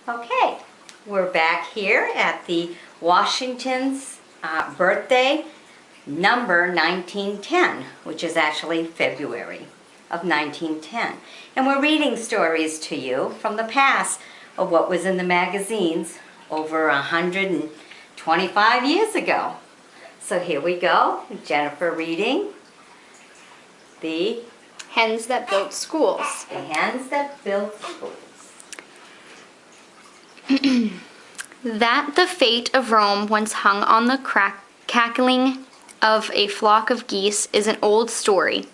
Okay, we're back here at the Washington's birthday number 1910, which is actually February of 1910. And we're reading stories to you from the past of what was in the magazines over 125 years ago. So here we go, Jennifer reading the Hens that built schools. The Hens that built schools. That the fate of Rome once hung on the cackling of a flock of geese is an old story,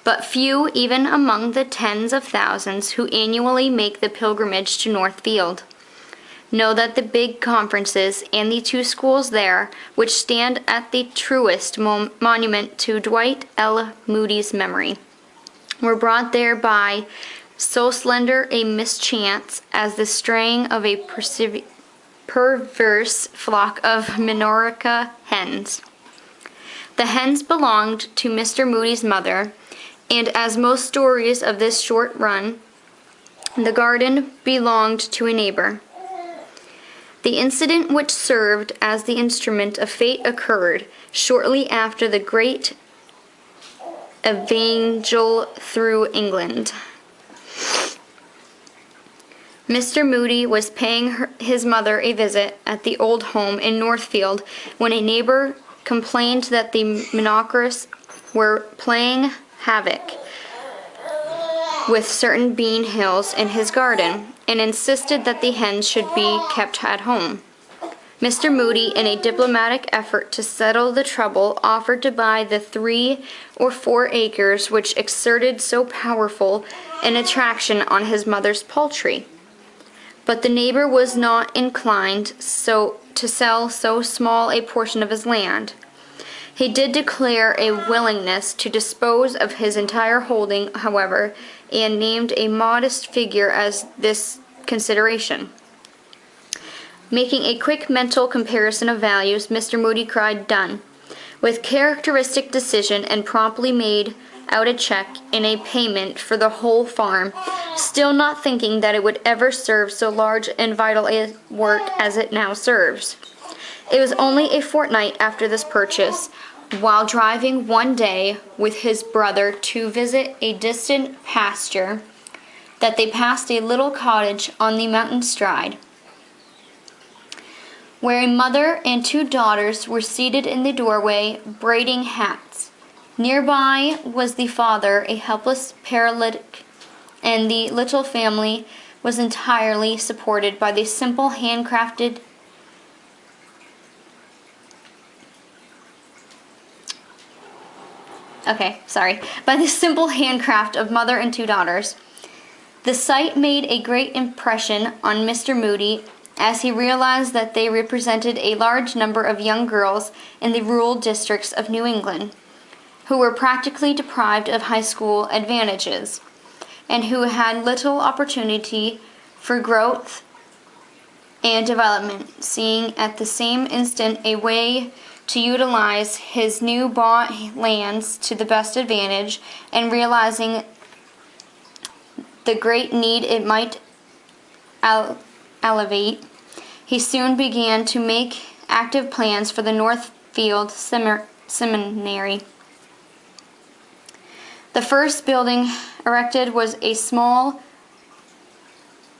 but few, even among the tens of thousands who annually make the pilgrimage to Northfield, know that the big conferences and the two schools there, which stand at the truest monument to Dwight L. Moody's memory, were brought there by so slender a mischance as the straying of a perverse flock of Minorca hens. The hens belonged to Mr. Moody's mother, and as most stories of this short run, the garden belonged to a neighbor. The incident which served as the instrument of fate occurred shortly after the great evangel through England. Mr. Moody was paying his mother a visit at the old home in Northfield when a neighbor complained that the Minocris were playing havoc with certain bean hills in his garden and insisted that the hens should be kept at home. Mr. Moody, in a diplomatic effort to settle the trouble, offered to buy the 3 or 4 acres which exerted so powerful an attraction on his mother's poultry. But the neighbor was not inclined to sell so small a portion of his land. He did declare a willingness to dispose of his entire holding, however, and named a modest figure as this consideration. Making a quick mental comparison of values, Mr. Moody cried, "Done," with characteristic decision, and promptly made out a check in a payment for the whole farm, still not thinking that it would ever serve so large and vital a work as it now serves. It was only a fortnight after this purchase, while driving one day with his brother to visit a distant pasture, that they passed a little cottage on the mountain stride, where a mother and 2 daughters were seated in the doorway, braiding hats. Nearby was the father, a helpless paralytic, and the little family was entirely supported by the simple handcrafted by the simple handcraft of mother and 2 daughters. The sight made a great impression on Mr. Moody, as he realized that they represented a large number of young girls in the rural districts of New England, who were practically deprived of high school advantages, and who had little opportunity for growth and development, seeing at the same instant a way to utilize his new bought lands to the best advantage, and realizing the great need it might alleviate, he soon began to make active plans for the Northfield Seminary. The first building erected was a small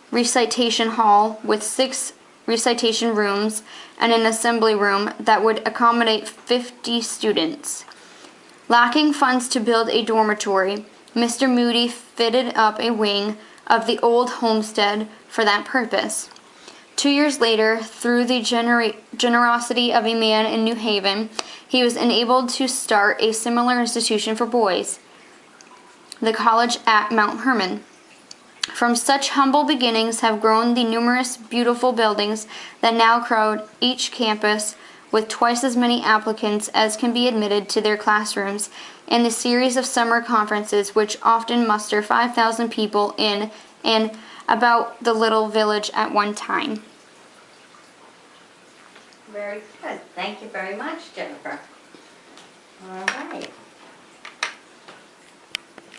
recitation hall with 6 recitation rooms and an assembly room that would accommodate 50 students. Lacking funds to build a dormitory, Mr. Moody fitted up a wing of the old homestead for that purpose. 2 years later, through the generosity of a man in New Haven, he was enabled to start a similar institution for boys, the college at Mount Hermon. From such humble beginnings have grown the numerous beautiful buildings that now crowd each campus, with twice as many applicants as can be admitted to their classrooms, and the series of summer conferences which often muster 5,000 people in and about the little village at one time. Very good. Thank you very much, Jennifer. All right.